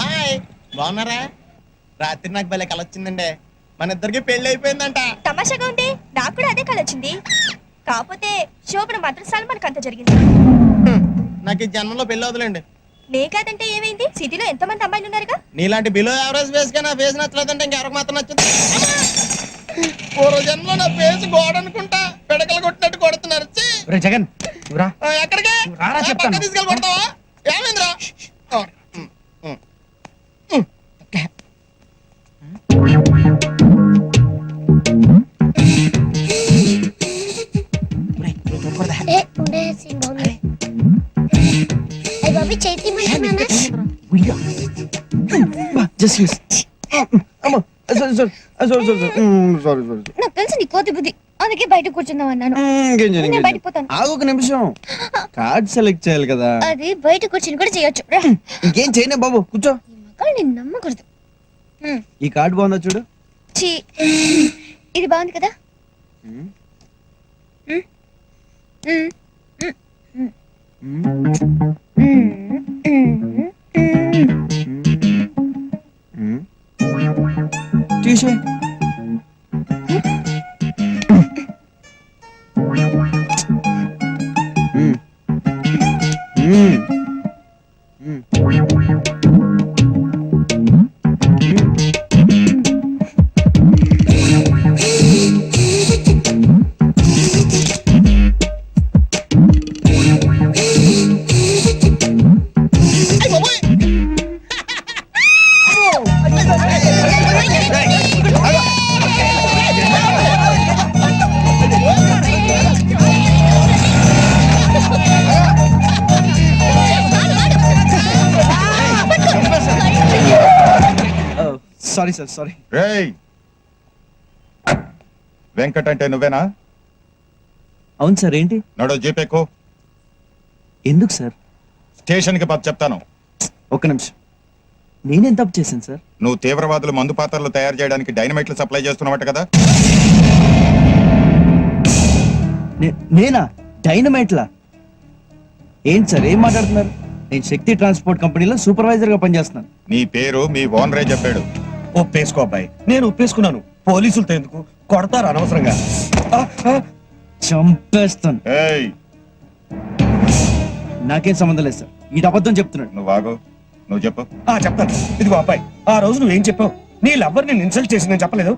Hi, బాగున్నారా? రాత్రి నాకు భలే కల వచ్చిందండి. మన ఇద్దరికి పెళ్లి అయిపోయిందంట. తమాషాగా ఉంది, నాకు కూడా అదే కల వచ్చింది. కాకపోతే శోభన మాత్రం సల్మాన్ అంత జరిగింది. నాకు ఈ జన్మలో పెళ్లి వదలండి. నే కాదంటే ఏమైంది? సిటీలో ఎంతమంది అమ్మాయిలు ఉన్నారుగా. నీలాంటి బిలో యావరేజ్ ఫేస్ గా నా ఫేస్ నచ్చలేదంటే ఇంకెవరికి మాత్రం నచ్చుతుంది? పూర్వ జన్మలో నా ఫేస్ గోడ అనుకుంటా పిడకలు కొట్టినట్టు కొడుతున్నారు. జగన్ ఎక్కడికి తీసుకెళ్ళి కొడతావా? ఏమైందిరా? నాకు తెలుసు నీ కోతి బుద్ధి, అందుకే బయట కూర్చుందాం అన్నాను. బయటకు పోతాను. ఒక నిమిషం, కార్డ్ సెలెక్ట్ చేయాలి కదా. అది బయట కూర్చుని కూడా చేయొచ్చు. ఇంకేం చేయనే బాబు, కూర్చో. నేను నమ్మకూడదు. ఈ కార్డు బాగుందా చూడు. ఇది బాగుంది కదా. తీసే సారీ సార్, సారీ. రేయ్, వెంకట్ అంటే నువ్వేనా? అవును సార్. ఏంటి? నడు జీపేకు. ఎందుకు సార్? స్టేషన్కి పద చెప్తాను. ఒక్క నిమిషం, నేనేం తప్పు చేశాను సార్? నువ్వు తీవ్రవాదులు మందు పాత్రలు తయారు చేయడానికి డైనమైట్లు సప్లై చేస్తున్నావట కదా? నేనా? డైనమైట్లా? ఏంటి సార్, ఏం మాట్లాడుతున్నారు? నేను శక్తి ట్రాన్స్పోర్ట్ కంపెనీలో సూపర్వైజర్ గా పనిచేస్తున్నాను. నీ పేరు మీ ఓనరే చెప్పాడు. ఒప్పేసుకో అబ్బాయి, నేను ఒప్పేసుకున్నాను. పోలీసులతో ఎందుకు కొడతారు అనవసరంగా? చంపేస్తాను. ఏయ్, నాకేం సంబంధం లేదు సార్, ఇది అబద్ధం చెప్తున్నాడు. నువ్వు ఆగు, నువ్వు చెప్పు. చెప్తాను. ఇదిగో అబ్బాయి, ఆ రోజు నువ్వేం చెప్పావు? నీ లవ్వర్ నేను ఇన్సల్ట్ చేసిందని చెప్పలేదు?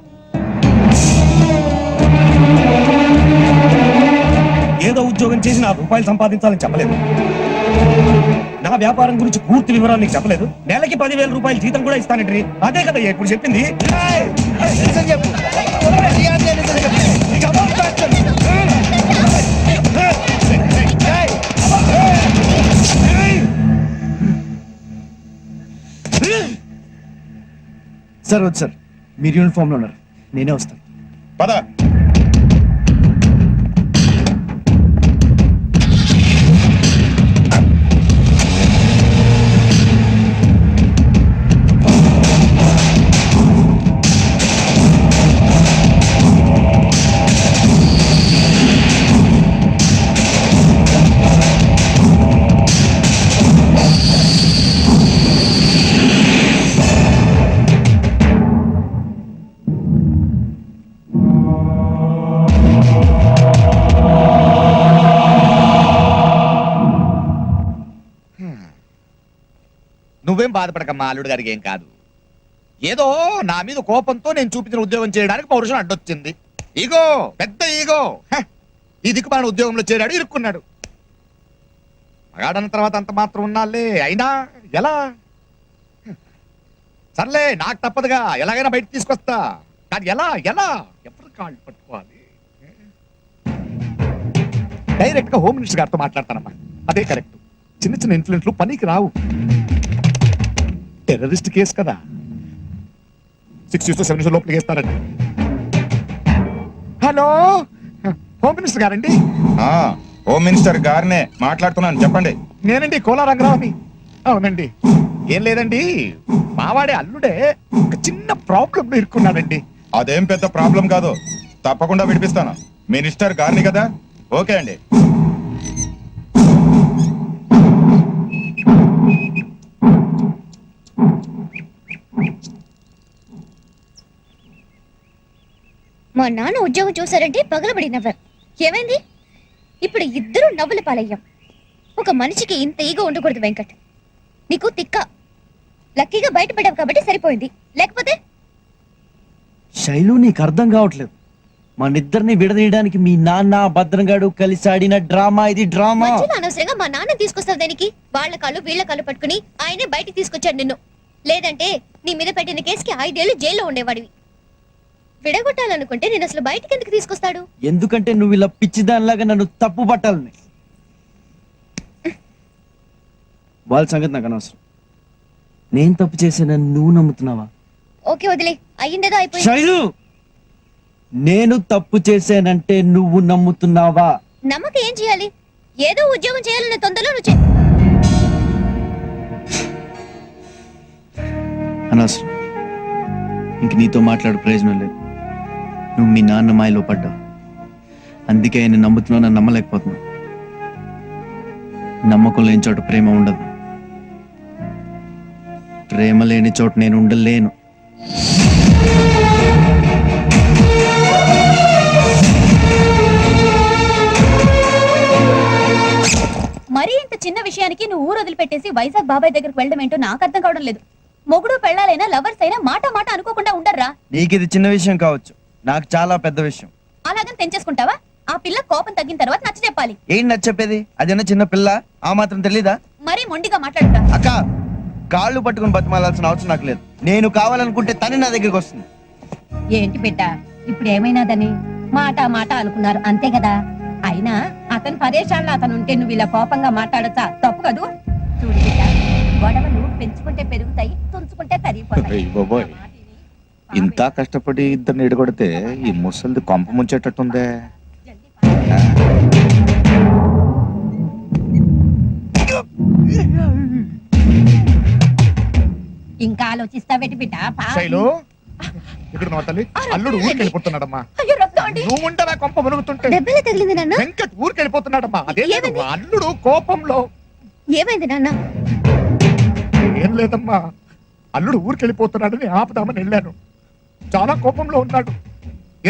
ఏదో ఉద్యోగం చేసి 4 రూపాయలు సంపాదించాలని చెప్పలేదు? నా వ్యాపారం గురించి పూర్తి వివరాలు నీకు చెప్పలేదు? నెలకి 10,000 రూపాయలు జీతం కూడా ఇస్తానంటే అదే కదా ఇప్పుడు చెప్పింది. సార్ వద్దు సార్, మీరు యూనిఫామ్ లో ఉన్నారు, నేనే వస్తాను. పద. నువ్వేం బాధపడకమ్మా, అల్లుడు గారికి ఏం కాదు. ఏదో నా మీద కోపంతో నేను చూపించిన ఉద్యోగం చేయడానికి పౌరుషం అడ్డొచ్చింది. ఈగో, పెద్ద ఈగో. ఈ దిక్కుమాలిన ఉద్యోగంలో చేరాడు, ఇరుక్కున్నాడు. మగాడన్న తర్వాత అంత మాత్రం ఉన్నాలే. అయినా ఎలా? సర్లే, నాకు తప్పదుగా, ఎలాగైనా బయట తీసుకొస్తా. కానీ ఎలా ఎలా ఎవరు కాళ్ళు పట్టుకోవాలి? డైరెక్ట్ గా హోమ్ మినిస్టర్ గారితో మాట్లాడతానమ్మా, అదే కరెక్ట్. చిన్న చిన్న ఇన్ఫ్లుయెన్స్లు పనికి రావు. టెర్రరిస్ట్ కేసు కదా, 6 years to 7 years లోపలికి వేస్తారండి. హలో, హోమ్ మినిస్టర్ గారండి? హోమ్ మినిస్టర్ గారినే మాట్లాడుతున్నాను, చెప్పండి. నేనండి, కోలా రంగరావుని. అవునండి. ఏం లేదండి, మావాడే అల్లుడే ఒక చిన్న ప్రాబ్లం ఇరుక్కున్నాడండి. అదేం పెద్ద ప్రాబ్లం కాదు, తప్పకుండా విడిపిస్తాను. మినిస్టర్ గారిని కదా, ఓకే అండి. మా నాన్న ఉద్యోగం చూసారంటే పగలబడి నవ్వారు. ఏమైంది? ఇప్పుడు ఇద్దరు నవ్వుల పాలయ్యాం. ఒక మనిషికి ఇంత ఈగో ఉండకూడదు వెంకట్. నీకు తిక్క. లక్కీగా బయటపడ్డావు కాబట్టి సరిపోయింది, లేకపోతే శైలు నీకు అర్థం కావట్లేదు. మనిద్దరిని విడదీయడానికి మీ నాన్న భద్రంగాడు కలిసి ఆడిన డ్రామా ఇది, డ్రామా. మధ్యలో అనవసరంగా మా నాన్న తీసుకొస్తావు దానికి. వాళ్ళ కాళ్ళు వీళ్ళ కాళ్ళు పట్టుకుని ఆయనే బయటికి తీసుకొచ్చాడు నిన్ను. లేదంటే నీ మీద పెట్టిన కేసుకి 5 ఏళ్ళు జైల్లో ఉండేవాడివి. విడగొట్టాలనుకుంటే నేను అసలు బయటికి ఎందుకు తీసుకొస్తాడు? ఎందుకంటే నువ్వు ఇలా పిచ్చిదానిలాగా నన్ను తప్పు పట్టాలని. వాళ్ళ సంగతి నాకు అనవసరం. నేను తప్పు చేశానని నువ్వు నమ్ముతున్నావా? ఓకే వదిలే, అయ్యిందేదో అయిపోయింది. శైలు, నేను తప్పు చేశానంటే నువ్వు నమ్ముతున్నావా? నమ్మక ఏం చేయాలి? ఏదో ఉద్యోగం చేయాలన్న తొందరలో నువ్వు అనవసరం. ఇంక నీతో మాట్లాడు ప్రయోజనం లేదు. నువ్వు మీ నాన్న మాయలో పడ్డావు. అందుకే ఆయన నమ్ముతున్నావు, నన్ను నమ్మలేకపోతున్నావు. నమ్మకం లేని చోట ప్రేమ ఉండదు. ప్రేమ లేని చోట నేను ఉండలేను. మరీ ఇంత చిన్న విషయానికి నువ్వు ఊరు వదిలిపెట్టేసి వైజాగ్ బాబాయ్ దగ్గరికి వెళ్ళడం ఏంటో నాకు అర్థం కావడం లేదు. మొగుడు పెళ్ళాలైనా లవర్స్ అయినా మాట మాట అనుకోకుండా ఉండర్రా. నీకు ఇది చిన్న విషయం కావచ్చు, నాకు చాలా పెద్ద విషయం. అలాగని తెంచేసుకుంటావా? ఆ పిల్ల కోపం తగ్గిన తర్వాత నచ్చ చెప్పాలి. ఏంటి నచ్చ చెప్పేది? అదేనా చిన్న పిల్ల? ఆ మాత్రం తెలీదా? మరీ మొండిగా మాట్లాడుతా. అక్క, కాళ్ళు పట్టుకుని బతిమాలాల్సిన అవసరం నాకు లేదు. నేను కావాలనుకుంటే తను నా దగ్గరికి వస్తుంది. ఏంటి బిడ్డ, ఇప్పుడు ఏమైనాదని మాట మాట అనుకున్నారు అంతే కదా. అయినా అతను పరేషాన్లో అతను ఉంటే నువ్వు ఇలా కోపంగా మాట్లాడచ్చా? తప్పు కదూ. చూడు బిడ్డ, గొడవలు పెంచుకుంటే పెరుగుతాయి, తుంచుకుంటే తరిగిపోతాయి. అయ్య బాబోయ్, ఇంత కష్టపడి ఇద్దరిని ఎడగొడితే ఈ ముసలిది కొంప ముంచేటట్టుందే. ఇంకా ఆలోచిస్తావేటి బిడ్డ? శైలు, ఇక్కడ నా తల్లి అల్లుడు ఊరికి వెళ్ళిపోతున్నాడమ్మా. అయ్యో రక్తం అండి. నువ్వు ఉంటావా కొంప మునుగుతుంటే? దెబ్బలే తగిలింది నాన్న. వెంకట్ ఊరికి వెళ్ళిపోతున్నాడమ్మా. అదే లేదు, అల్లుడు కోపంలో. ఏమైంది నాన్న? ఏం లేదమ్మా, అల్లుడు ఊరికి వెళ్ళిపోతున్నాడని ఆపుదామని వెళ్ళాను. చాలా కోపంలో ఉన్నాడు.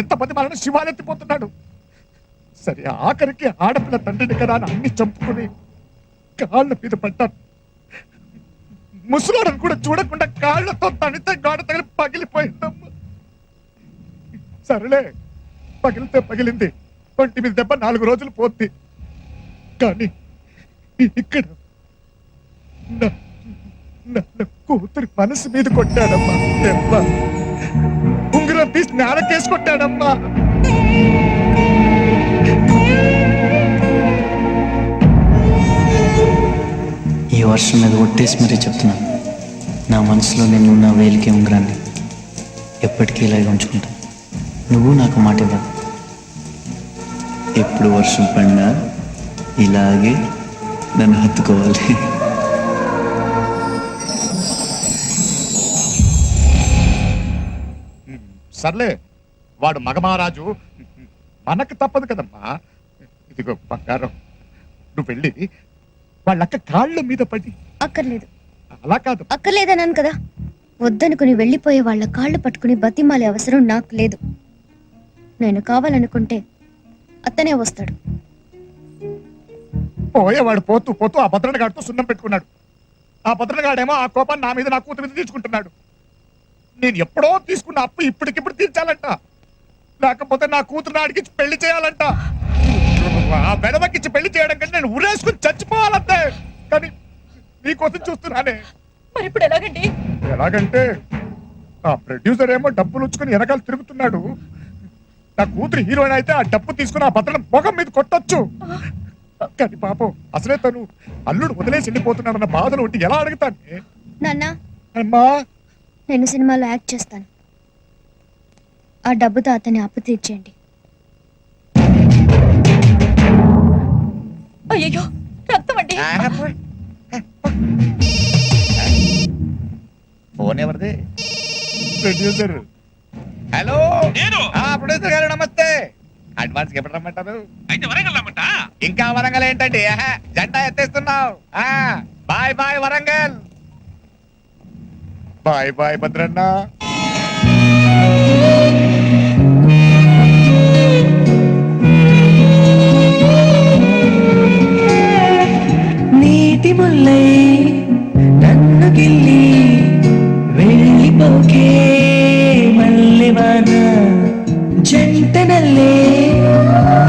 ఎంతమంది మనల్ని శివాలెత్తిపోతున్నాడు. సరే, ఆఖరికి ఆడపిల్ల తండ్రిని కదా అని అన్ని చంపుకుని కాళ్ళ మీద పడ్డాను. ముసలాడని కూడా చూడకుండా కాళ్ళతో తనితే గాడ తగిలి పగిలిపోయిందమ్మా. సరేలే, పగిలితే పగిలింది. ఒంటి మీద దెబ్బ 4 రోజులు పోద్ది. కానీ ఇక్కడ నన్ను కూతురి మనసు మీద కొట్టాడమ్మా. దెబ్బ ఉంగరం తీసి నేలకేసి కొట్టాడమ్మా. ఈ వర్షం మీద ఒట్టేసి మరీ చెప్తున్నాను, నా మనసులో నేను నా వేలికి ఉంగరాన్ని ఎప్పటికీ ఇలాగే ఉంచుకుంటాను. నువ్వు నాకు మాట ఇవ్వాలి. ఎప్పుడు వర్షం పడినా ఇలాగే నన్ను హత్తుకోవాలి. సర్లే, వాడు మగమహారాజు, మనకు తప్పదు కదమ్మా. ఇదిగో బంగారం, నువ్వు వెళ్ళి వాళ్ళక్క కాళ్ళ మీద పడి. అక్కర్లేదు. అలా కాదు. అక్కర్లేదన్నాను కదా. వద్దనుకుని వెళ్ళిపోయే వాళ్ళ కాళ్ళు పట్టుకుని బతిమాలే అవసరం నాకు లేదు. నేను కావాలనుకుంటే అతనే వస్తాడు. పోయేవాడు పోతూ పోతూ ఆ భద్రనగాడితో సున్నం పెట్టుకున్నాడు. ఆ భద్రనగాడేమో ఆ కోపాన్ని నా మీద, నా కూతురు మీద తీసుకుంటున్నాడు. నేను ఎప్పుడో తీసుకున్న అప్పు ఇప్పటికిప్పుడు తీర్చాలంట. లేకపోతే నా కూతురు అడిగించి పెళ్లి చేయాలంట. ఆ బెడవకిచ్చి పెళ్లి చేయడం కంటే నేను ఉరేసుకుని చచ్చిపోవాలంతే. కానీ నీకోసం చూస్తున్నానే. మరి ఇప్పుడు ఎలాగండి? ఎలాగంటే ఆ ప్రొడ్యూసర్ ఏమో డబ్బులు ఉంచుకుని వెనకాల తిరుగుతున్నాడు. నా కూతురు హీరోయిన్ అయితే ఆ డబ్బు తీసుకుని ఆ భద్రన మొగం మీద కొట్టొచ్చు. కానీ పాపం అసలే తను అల్లుడు వదిలేసి వెళ్ళిపోతున్నాడన్న బాధలు ఉంటే ఎలా అడుగుతాను? నాన్న, అమ్మా, నేను సినిమాలో యాక్ట్ చేస్తాను. ఆ డబ్బుతో అతన్ని అప్పు తీర్చేయండి. అయ్యో రక్తం అండి. ఫోన్ ఎవరిది? ప్రొడ్యూసర్. హలో, ప్రొడ్యూసర్ గారు నమస్తే. అడ్వాన్స్ ఎప్పుడు రమ్మంటారు? అయితే వరంగల్ రమ్మంట. ఇంకా వరంగల్ ఏంటండి, జెండా ఎత్తేస్తున్నావు. Bye bye Warangal. Bye bye Bhadranna. ముల్లై నన్ను గిల్లి వెళ్ళిపోకే మల్లెవాన జంటనల్లే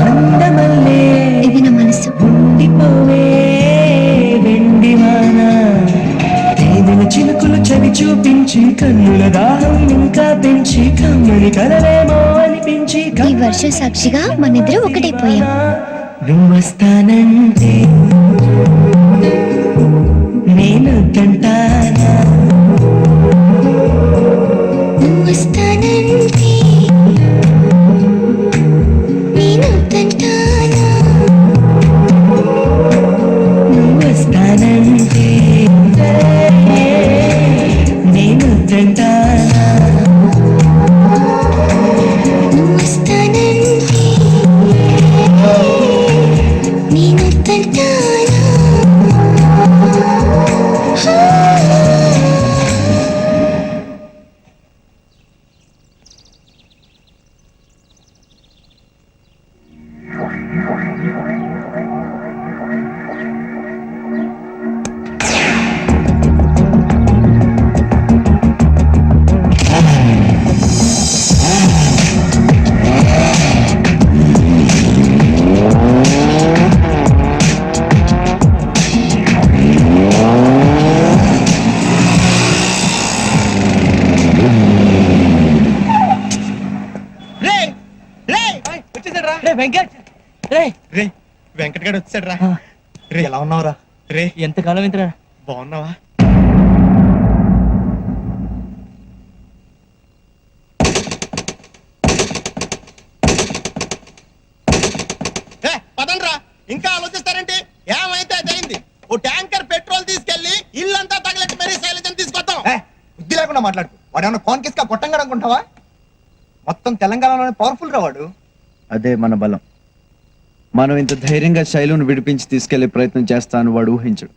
అందమల్లే ఇది నా మనసు. ఉండిపోవే వెండివాన తేదెల చినుకులు చవి చూపించి కన్నుల దాహం ఇంకా పెంచి కమ్మని కలవేమో అనిపించి ఈ వర్షం సాక్షిగా మనిద్దరం ఒకటైపోయాం. నువ్వు వస్తానంటే నేను తంటానా నువ్వు వస్తానంటే నేను తంటానా నువ్వు వస్తానంటే నేను తంటానా నువ్వు వస్తానంటే నేను తంటానా. వెంకట్ రే రే వెంకట్ గారు వచ్చాడు రా. రే ఎలా ఉన్నావురా? రే ఎంతకాలం ఇంతరా బాగున్నావా? పదండ్రా, ఇంకా ఆలోచిస్తారంటే ఏమైతే అయింది. ఓ ట్యాంకర్ పెట్రోల్ తీసుకెళ్లి ఇల్లంతా తగలెట్టి మరీ శైలజని తీసుకొద్దాం. బుద్ధి లేకుండా మాట్లాడు. వాడు ఏమన్నా కాన్కిస్ గా పొట్టంగా అనుకుంటావా? మొత్తం తెలంగాణలోనే పవర్ఫుల్ రా వాడు. అదే మన బలం. మనం ఇంత ధైర్యంగా శైలును విడిపించి తీసుకెళ్లే ప్రయత్నం చేస్తాను వాడు ఊహించడు.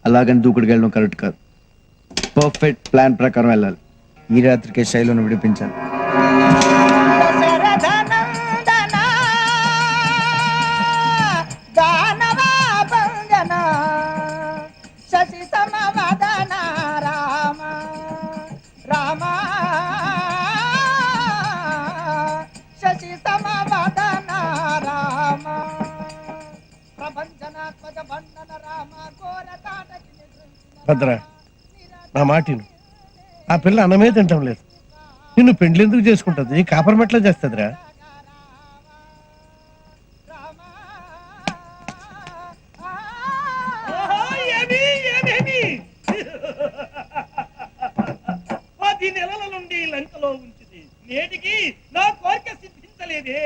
అలాగని దూకుడుకి వెళ్ళడం కరెక్ట్ కాదు. పర్ఫెక్ట్ ప్లాన్ ప్రకారం వెళ్ళాలి. ఈ రాత్రికే శైలును విడిపించాలి. భద్ర, నా మాటిను. ఆ పిల్ల అన్నమే తింటాం లేదు. నిన్ను పెండ్లి ఎందుకు చేసుకుంటుంది? కాపరమెట్లా చేస్తుందిరా? పది నెలల నుండి లంకలో ఉంచింది, నేటికి నా కోరిక సిద్ధించలేదే.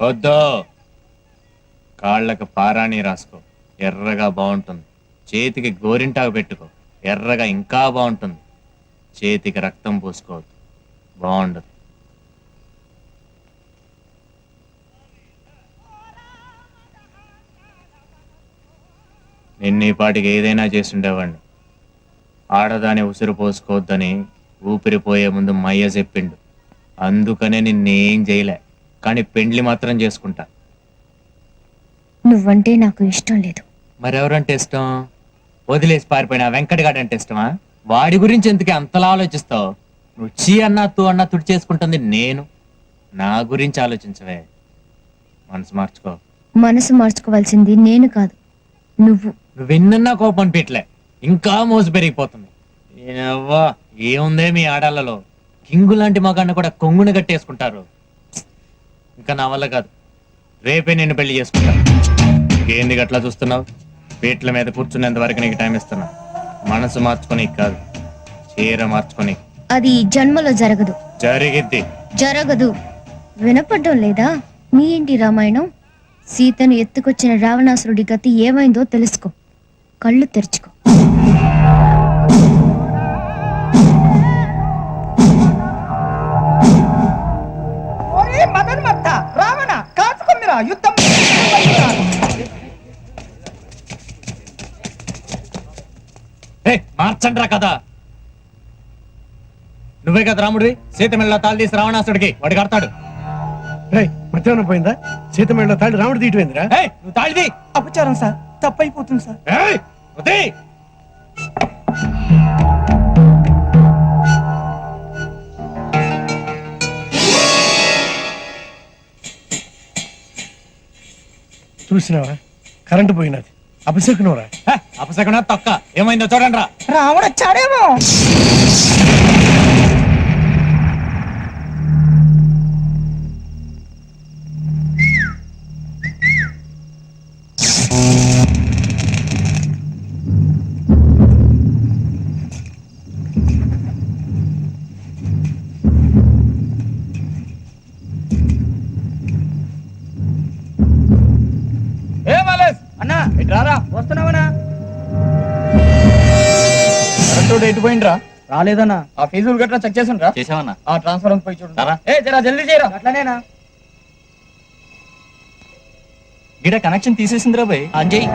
వద్దు, కాళ్ళకు పారాణి రాసుకో, ఎర్రగా బాగుంటుంది. చేతికి గోరింటాకు పెట్టుకో, ఎర్రగా ఇంకా బాగుంటుంది. చేతికి రక్తం పూసుకోవద్దు, బాగుండదు. నిన్న ఈ పాటికి ఏదైనా చేసుండేవాడిని. ఆడదాని ఉసిరు పోసుకోవద్దని ఊపిరిపోయే ముందు మయ్య చెప్పిండు. అందుకనే నిన్నేం చేయలే, కానీ పెండ్లి మాత్రం చేసుకుంటా. నువ్వంటే నాకు ఇష్టం లేదు. మరెవరంటే ఇష్టం? వదిలేసి పారిపోయినా వెంకటగాడు అంటే ఇష్టమా? వాడి గురించి ఎందుకే అంతలా ఆలోచిస్తావు? నువ్వు చీ అన్నా తూ అన్నా తుడి చేసుకుంటుంది నేను. నా గురించి ఆలోచించవే. మనసు మార్చుకో. మనసు మార్చుకోవాల్సింది నేను కాదు, నువ్వు. నువ్వు ఎన్నన్నా కోపం పెట్టలే, ఇంకా మోసు పెరిగిపోతుంది. ఏనవ్వా, ఏముందే మీ ఆడాళ్ళలో? కింగు లాంటి మగాన్ని కూడా కొంగుని కట్టేసుకుంటారు. ఇంకా నా వల్ల కాదు. రేపే నేను పెళ్లి చేసుకుంటా. ఏంది గట్లా చూస్తున్నావు? పీట్ల మీద కూర్చునేంత వరకు నీకు టైం ఇస్తున్నా. మనసు మార్చుకొని కాదు, చీర మార్చుకొని. అది జన్మలో జరగదు. జరిగిద్ది. జరగదు. వినపడ్డం లేదా? మీ ఇంటి రామాయణం. సీతను ఎత్తుకొచ్చిన రావణాసురుడి గతి ఏమైందో తెలుసుకో. కళ్ళు తెరుచుకో. మార్చండ్రా కదా. నువ్వే కదా రాముడివి, సీతమెళ్ళ తాళి తీసి రావణాసుడికి వాడు కడతాడు. మధ్యాహ్నం పోయిందా? సీతమేళ్ళ తాళి రాముడు తీయటమేందిరా? నువ్వు తాళిది. అపచారం సార్, తప్పైపోతుంది సార్. చూసినావా, కరెంటు పోయినది. అపశకునవరా? అపశకున తొక్క. ఏమైందో చూడండి రా. రావణ వచ్చాడేమో. అన్నా ఇటు రారా. వస్తున్నావనా? కరెంటు ఎటు పోయిండ్రా? రాలేదన్నా. ఆ ఫీజులు గట్రా చెక్ చేసిండ్రా? చేసావన్నా. ఆ ట్రాన్స్ఫర్ పోయి చూడు. రారా. జరా జల్దీ చేయరా. అట్లనేనా? గిడ కనెక్షన్ తీసేసిందిరా భయ్. అంజయ్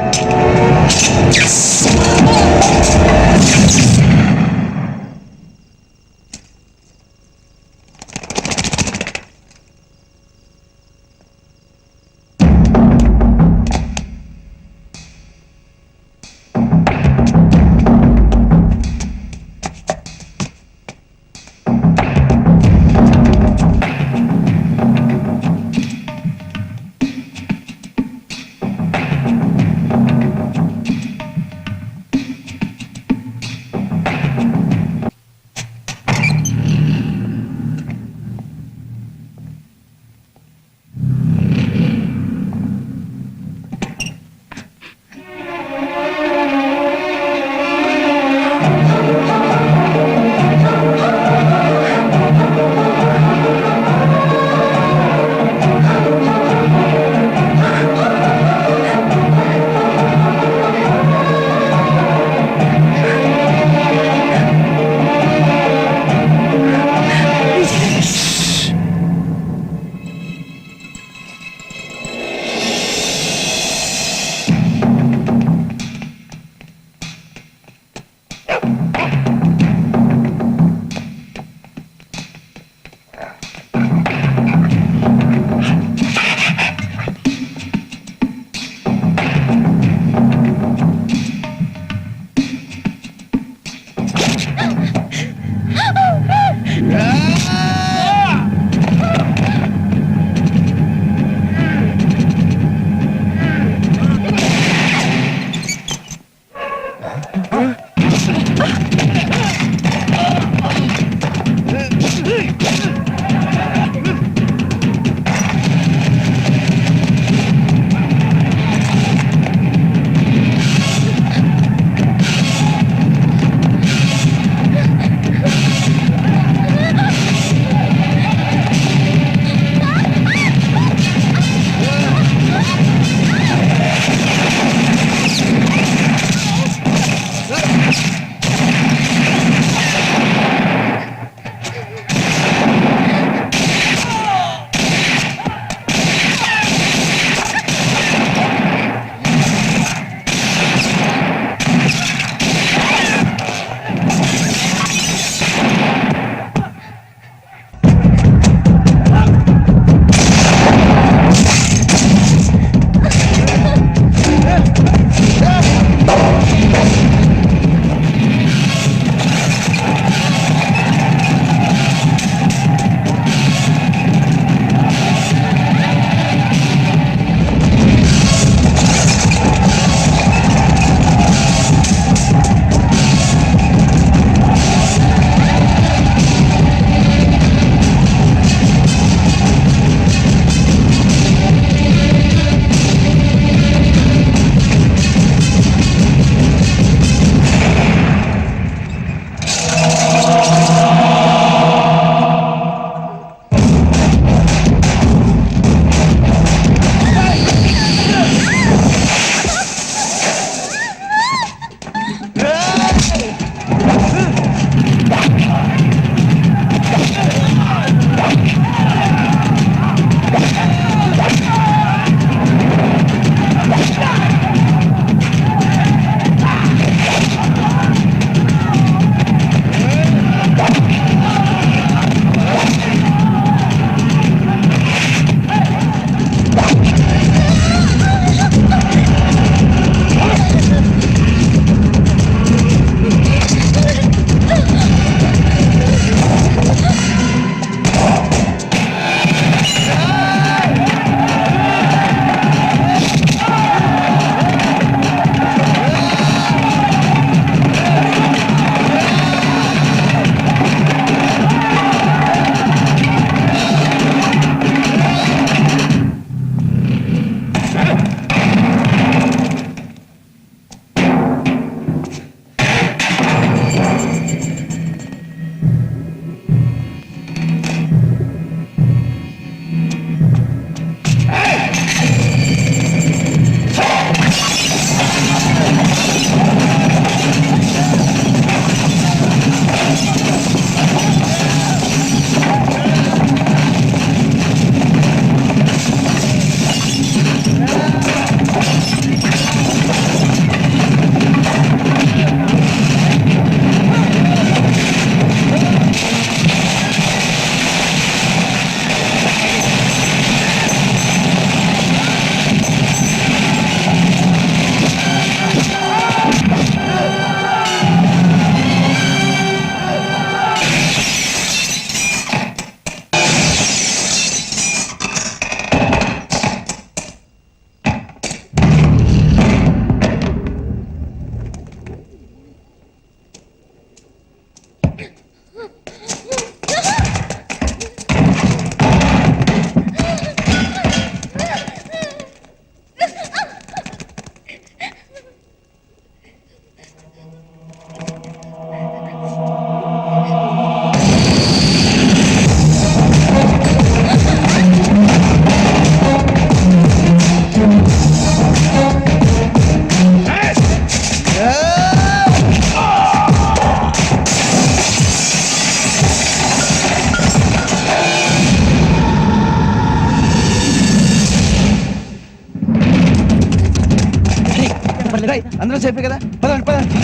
అందరూ చెప్పే కదా పదండి పదండి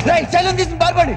రైట్ శైలం తీసుకుని బాగుపడి